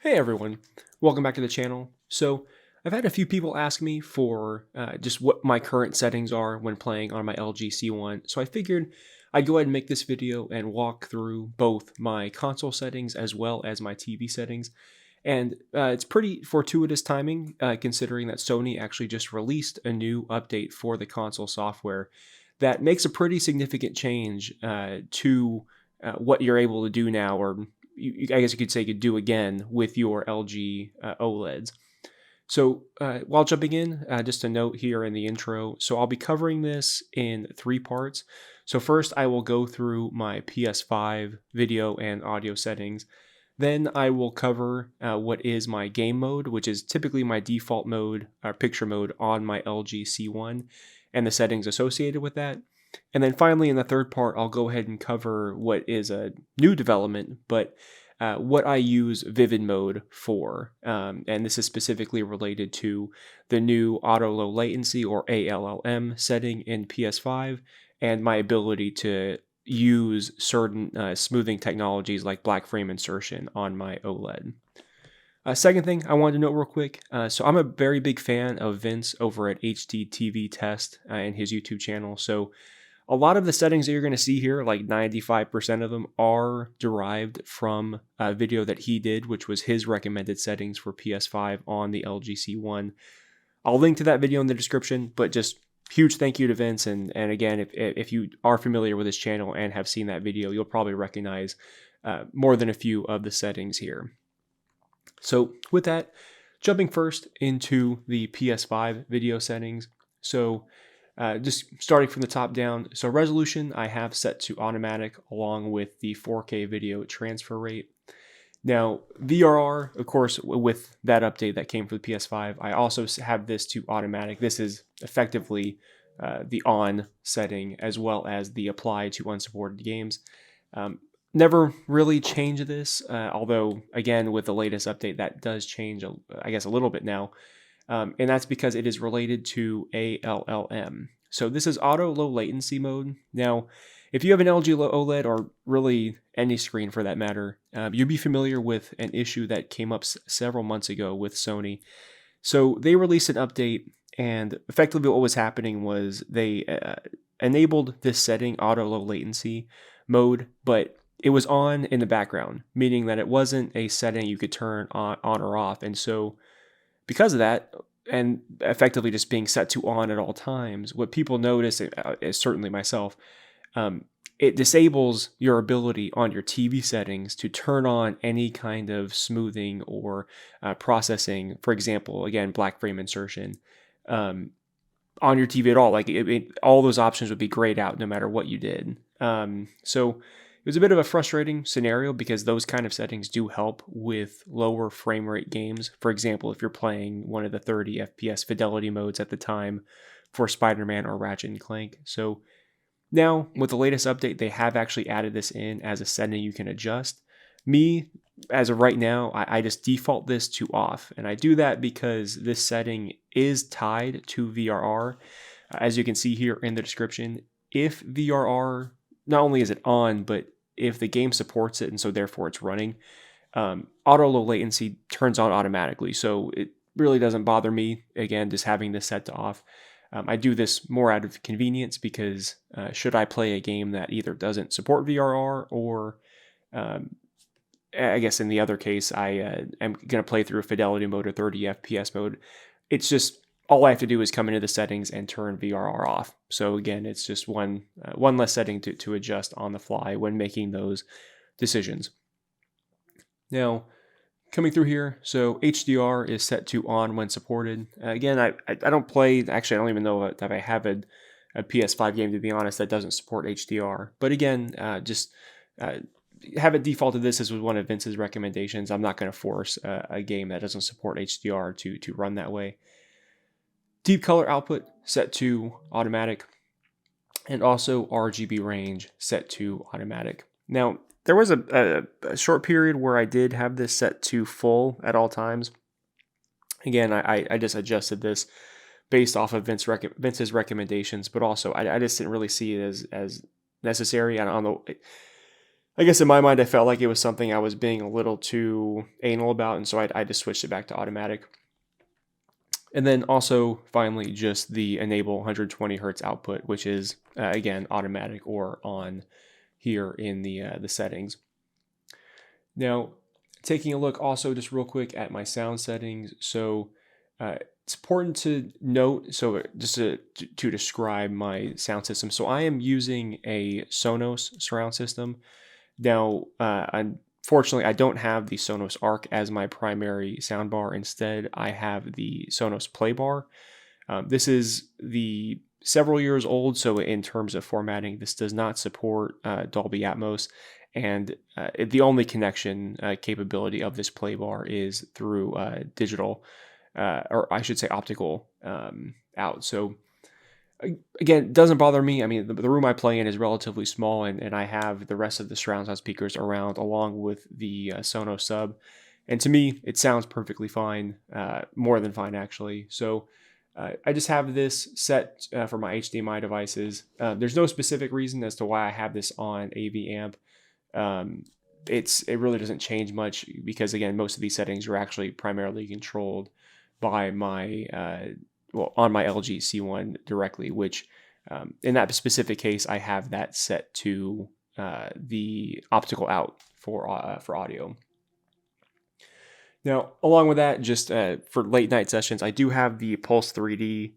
Hey everyone, welcome back to the channel. So I've had a few people ask me for just what my current settings are when playing on my LG C1, so I figured I'd go ahead and make this video and walk through both my console settings as well as my TV settings. And it's pretty fortuitous timing considering that Sony actually just released a new update for the console software that makes a pretty significant change to what you're able to do now, or I guess you could say you could do again with your LG OLEDs. So while jumping in, just a note here in the intro. So I'll be covering this in three parts. So first I will go through my PS5 video and audio settings. Then I will cover what is my game mode, which is typically my default mode, picture mode on my LG C1, and the settings associated with that. And then finally, in the third part, I'll go ahead and cover what is a new development, but what I use Vivid mode for. And this is specifically related to the new auto low latency or ALLM setting in PS5 and my ability to use certain smoothing technologies like black frame insertion on my OLED. Second thing I wanted to note real quick, so I'm a very big fan of Vince over at HDTVTest and his YouTube channel. So a lot of the settings that you're going to see here, like 95% of them, are derived from a video that he did, which was his recommended settings for PS5 on the LG C1. I'll link to that video in the description, but just huge thank you to Vince. And again, if you are familiar with his channel and have seen that video, you'll probably recognize more than a few of the settings here. So with that, jumping first into the PS5 video settings. So just starting from the top down. So resolution I have set to automatic along with the 4K video transfer rate. Now VRR, of course, with that update that came for the PS5, I also have this to automatic. This is effectively the on setting as well as the apply to unsupported games. Never really changed this, although again with the latest update that does change, I guess, a little bit now. And that's because it is related to ALLM. So this is auto low latency mode. Now, if you have an LG OLED or really any screen for that matter, you'd be familiar with an issue that came up several months ago with Sony. So they released an update, and effectively what was happening was they enabled this setting, auto low latency mode, but it was on in the background, meaning that it wasn't a setting you could turn on or off. And so because of that, and effectively just being set to on at all times, what people notice, is certainly myself, it disables your ability on your TV settings to turn on any kind of smoothing or processing. For example, again, black frame insertion on your TV at all. Like all those options would be grayed out no matter what you did. So it was a bit of a frustrating scenario because those kind of settings do help with lower frame rate games. For example, if you're playing one of the 30 FPS fidelity modes at the time for Spider-Man or Ratchet and Clank. So now with the latest update, they have actually added this in as a setting you can adjust. Me, as of right now, I just default this to off. And I do that because this setting is tied to VRR. As you can see here in the description, if VRR, not only is it on, but if the game supports it and so therefore it's running, auto low latency turns on automatically. So it really doesn't bother me, again, just having this set to off. I do this more out of convenience because should I play a game that either doesn't support VRR or I guess in the other case, I am going to play through a fidelity mode or 30 FPS mode, it's just all I have to do is come into the settings and turn VRR off. So again, it's just one less setting to adjust on the fly when making those decisions. Now, coming through here, so HDR is set to on when supported. Again, I don't play, actually I don't even know if I have a PS5 game, to be honest, that doesn't support HDR. But again, just have it default to this. This was one of Vince's recommendations. I'm not going to force a game that doesn't support HDR to run that way. Deep color output set to automatic, and also RGB range set to automatic. Now, there was a short period where I did have this set to full at all times. Again, I just adjusted this based off of Vince's recommendations, but also I just didn't really see it as necessary. I don't know. I guess in my mind, I felt like it was something I was being a little too anal about, and so I just switched it back to automatic. And then also, finally, just the enable 120 hertz output, which is, again, automatic or on here in the settings. Now, taking a look also just real quick at my sound settings. So it's important to note, so just to describe my sound system. So I am using a Sonos surround system. Now, unfortunately, I don't have the Sonos Arc as my primary soundbar. Instead, I have the Sonos Playbar. This is the several years old, so in terms of formatting, this does not support Dolby Atmos, and the only connection capability of this Playbar is through digital, or I should say optical out. So again, it doesn't bother me. I mean, the room I play in is relatively small, and I have the rest of the surround sound speakers around along with the Sonos sub. And to me, it sounds perfectly fine, more than fine actually. So I just have this set for my HDMI devices. There's no specific reason as to why I have this on AV amp. It really doesn't change much because, again, most of these settings are actually primarily controlled by my on my LG C1 directly, which in that specific case, I have that set to the optical out for audio. Now, along with that, just for late night sessions, I do have the Pulse 3D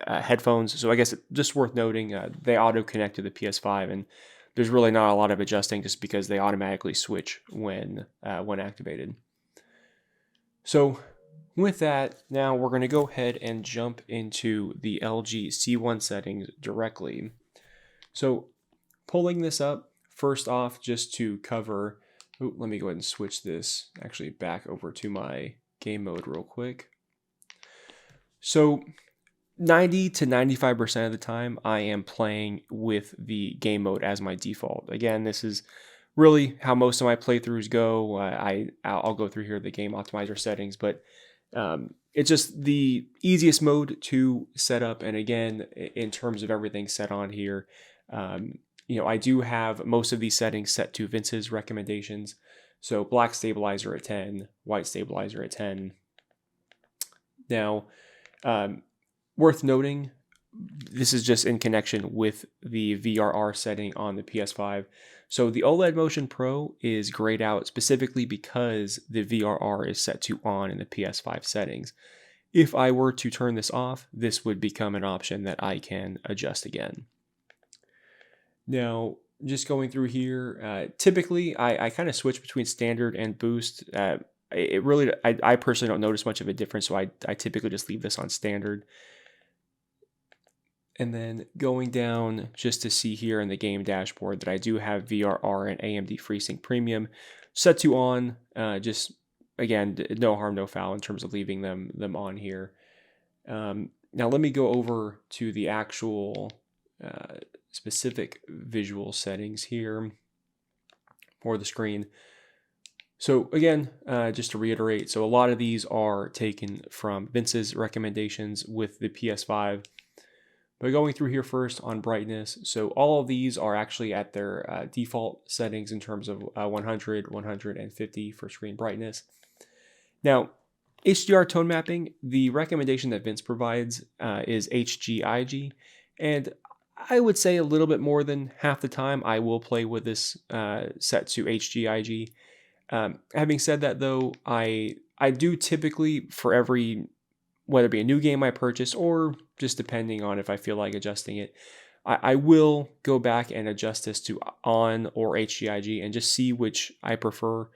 headphones. So I guess it's just worth noting they auto connect to the PS5, and there's really not a lot of adjusting just because they automatically switch when activated. So with that, now we're going to go ahead and jump into the LG C1 settings directly. So pulling this up, first off, just to cover, let me go ahead and switch this actually back over to my game mode real quick. So 90 to 95% of the time, I am playing with the game mode as my default. Again, this is really how most of my playthroughs go. I'll go through here the game optimizer settings, but it's just the easiest mode to set up. And again, in terms of everything set on here, I do have most of these settings set to Vince's recommendations. So black stabilizer at 10, white stabilizer at 10. Now, worth noting, this is just in connection with the VRR setting on the PS5. So the OLED Motion Pro is grayed out specifically because the VRR is set to on in the PS5 settings. If I were to turn this off, this would become an option that I can adjust again. Now, just going through here, typically I kind of switch between standard and boost. I personally don't notice much of a difference, so I typically just leave this on standard. And then going down just to see here in the game dashboard that I do have VRR and AMD FreeSync Premium set to on. Just again, no harm, no foul in terms of leaving them on here. Now let me go over to the actual specific visual settings here for the screen. So again, just to reiterate, so a lot of these are taken from Vince's recommendations with the PS5. But going through here first on brightness, so all of these are actually at their default settings in terms of 100, 150 for screen brightness. Now, HDR tone mapping, the recommendation that Vince provides is HGIG, and I would say a little bit more than half the time I will play with this set to HGIG. Having said that though, I do typically, for every, whether it be a new game I purchase or just depending on if I feel like adjusting it, I will go back and adjust this to on or HGIG and just see which I prefer.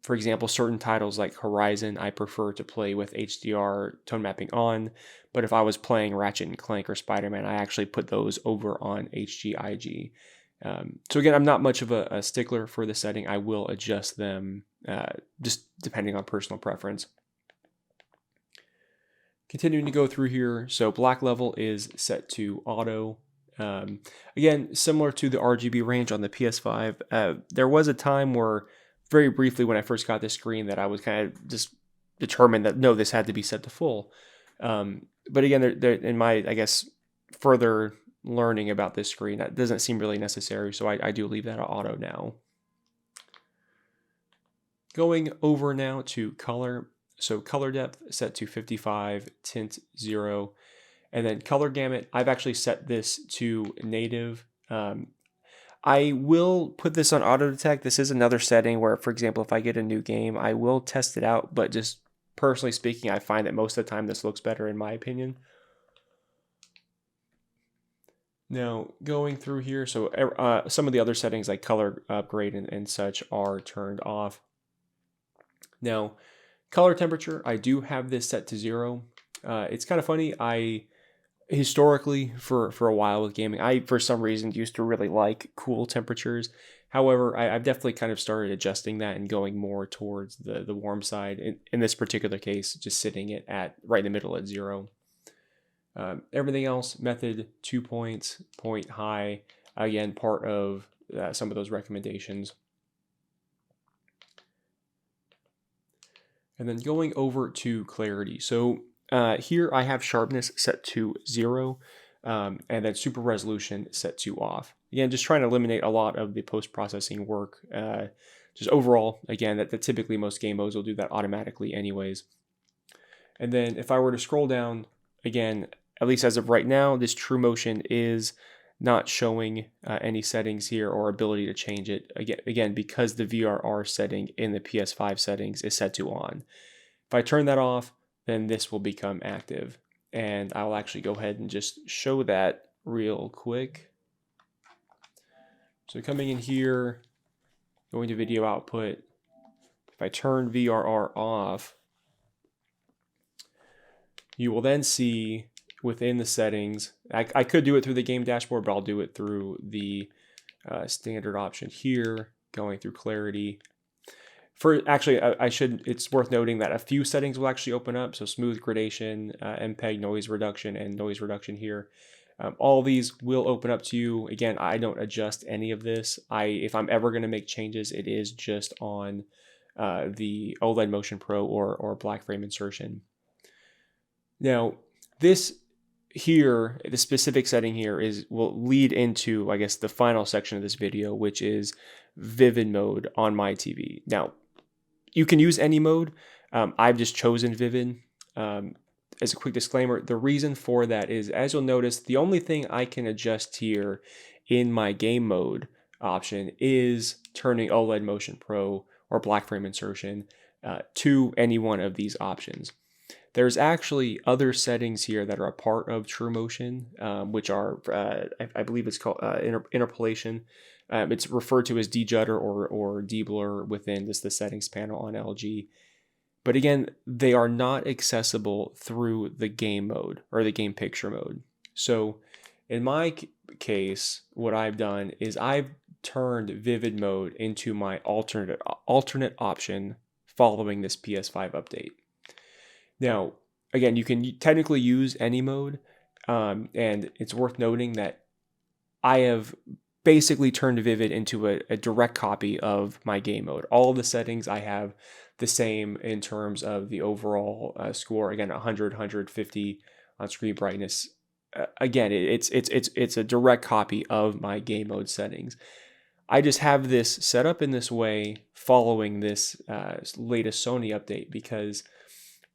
For example, certain titles like Horizon, I prefer to play with HDR tone mapping on, but if I was playing Ratchet and Clank or Spider-Man, I actually put those over on HGIG. So again, I'm not much of a stickler for the setting. I will adjust them just depending on personal preference. Continuing to go through here, so black level is set to auto. Again, similar to the RGB range on the PS5, there was a time where, very briefly when I first got this screen, that I was kind of just determined that no, this had to be set to full. But again, there in my, I guess, further learning about this screen. That doesn't seem really necessary, so I do leave that on auto now. Going over now to color. So color depth set to 55, tint 0, and then color gamut, I've actually set this to native. I will put this on auto detect. This is another setting where, for example, if I get a new game, I will test it out, but just personally speaking, I find that most of the time this looks better in my opinion. Now, going through here, so some of the other settings like color upgrade and such are turned off. Now, color temperature, I do have this set to 0. It's kind of funny. I historically, for a while with gaming, I for some reason used to really like cool temperatures. However, I've definitely kind of started adjusting that and going more towards the warm side. In this particular case, just sitting it at right in the middle at 0. Everything else, method 2 points, point high, again, part of some of those recommendations. And then going over to clarity. So here I have sharpness set to 0, and then super resolution set to off. Again, just trying to eliminate a lot of the post-processing work. Just overall, again, that typically most game modes will do that automatically anyways. And then if I were to scroll down, again, at least as of right now, this true motion is not showing any settings here or ability to change it. Again, because the VRR setting in the PS5 settings is set to on. If I turn that off, then this will become active. And I'll actually go ahead and just show that real quick. So coming in here, going to video output, if I turn VRR off, you will then see within the settings, I could do it through the game dashboard, but I'll do it through the standard option here, going through clarity. Actually, it's worth noting that a few settings will actually open up. So smooth gradation, MPEG noise reduction, and noise reduction here. All these will open up to you. Again, I don't adjust any of this. If I'm ever going to make changes, it is just on the OLED Motion Pro or black frame insertion. Now, this here, the specific setting here will lead into, I guess, the final section of this video, which is vivid mode on my TV. Now, you can use any mode. I've just chosen vivid. As a quick disclaimer, the reason for that is, as you'll notice, the only thing I can adjust here in my game mode option is turning OLED Motion Pro or black frame insertion to any one of these options. There's actually other settings here that are a part of TrueMotion, which are, I believe it's called interpolation. It's referred to as dejutter or deblur within the settings panel on LG. But again, they are not accessible through the game mode or the game picture mode. So in my case, what I've done is I've turned vivid mode into my alternate option following this PS5 update. Now, again, you can technically use any mode, and it's worth noting that I have basically turned Vivid into a direct copy of my game mode. All of the settings I have the same in terms of the overall score. Again, 100, 150 on screen brightness. Again, it's a direct copy of my game mode settings. I just have this set up in this way following this latest Sony update, because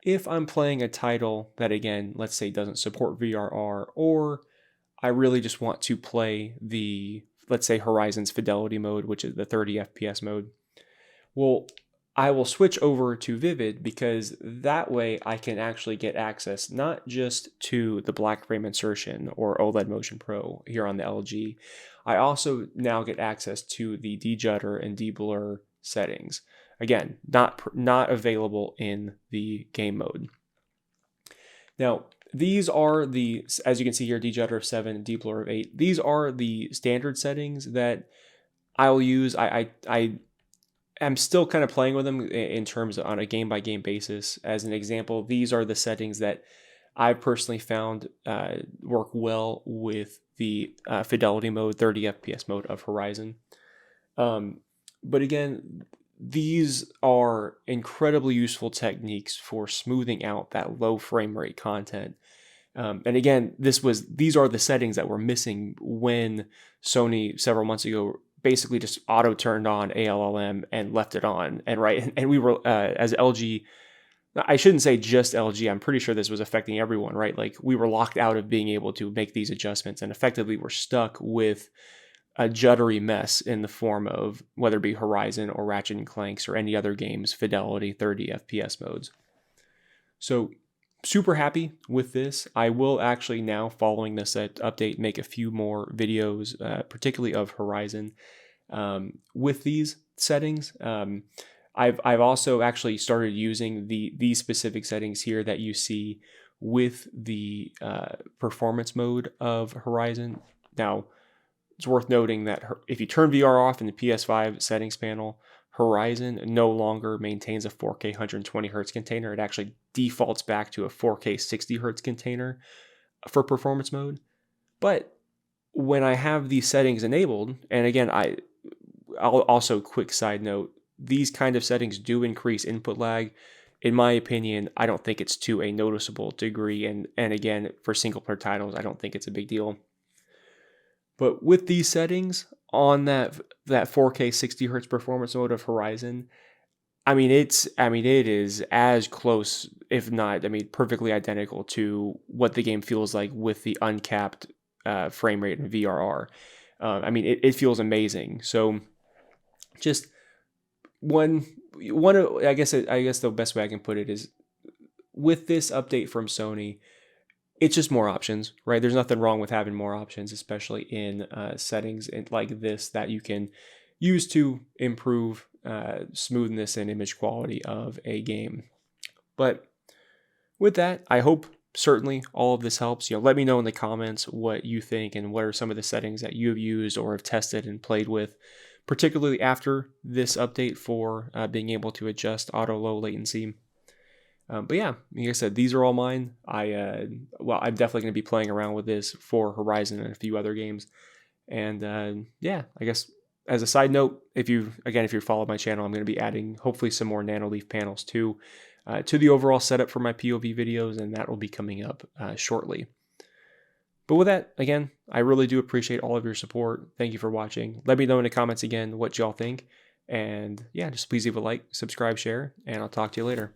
if I'm playing a title that, again, let's say doesn't support VRR, or I really just want to play the, let's say, Horizon's Fidelity mode, which is the 30 FPS mode, well, I will switch over to Vivid, because that way I can actually get access not just to the black frame insertion or OLED Motion Pro here on the LG. I also now get access to the dejutter and deblur settings. Again, not available in the game mode. Now, these are the, as you can see here, dejutter of 7 and deblur of 8. These are the standard settings that I'll use. I am still kind of playing with them in terms of on a game-by-game basis. As an example, these are the settings that I've personally found work well with the Fidelity mode, 30 FPS mode of Horizon. But again, these are incredibly useful techniques for smoothing out that low frame rate content. And again, these are the settings that were missing when Sony several months ago basically just auto turned on ALLM and left it on. And right, and we were as LG, I shouldn't say just LG. I'm pretty sure this was affecting everyone, right? Like we were locked out of being able to make these adjustments, and effectively we're stuck with a juddery mess in the form of whether it be Horizon or Ratchet and Clanks or any other games, fidelity, 30 FPS modes. So super happy with this. I will actually now, following this update, make a few more videos, particularly of Horizon, with these settings. I've also actually started using these specific settings here that you see with the performance mode of Horizon. Now, it's worth noting that if you turn VR off in the PS5 settings panel, Horizon no longer maintains a 4K 120Hz container. It actually defaults back to a 4K 60Hz container for performance mode. But when I have these settings enabled, and again, I'll also, quick side note, these kind of settings do increase input lag. In my opinion, I don't think it's to a noticeable degree. And again, for single player titles, I don't think it's a big deal. But with these settings on that 4K 60Hz performance mode of Horizon, it is as close, if not, perfectly identical to what the game feels like with the uncapped frame rate in VRR. It feels amazing. So just one I guess the best way I can put it is, with this update from Sony, it's just more options, right? There's nothing wrong with having more options, especially in settings like this that you can use to improve smoothness and image quality of a game. But with that, I hope certainly all of this helps. Let me know in the comments what you think and what are some of the settings that you have used or have tested and played with, particularly after this update for being able to adjust auto low latency. But yeah, like I said, these are all mine. I'm definitely going to be playing around with this for Horizon and a few other games. And yeah, I guess as a side note, if you follow my channel, I'm going to be adding hopefully some more Nanoleaf panels too, to the overall setup for my POV videos, and that will be coming up shortly. But with that, again, I really do appreciate all of your support. Thank you for watching. Let me know in the comments again what y'all think. And yeah, just please leave a like, subscribe, share, and I'll talk to you later.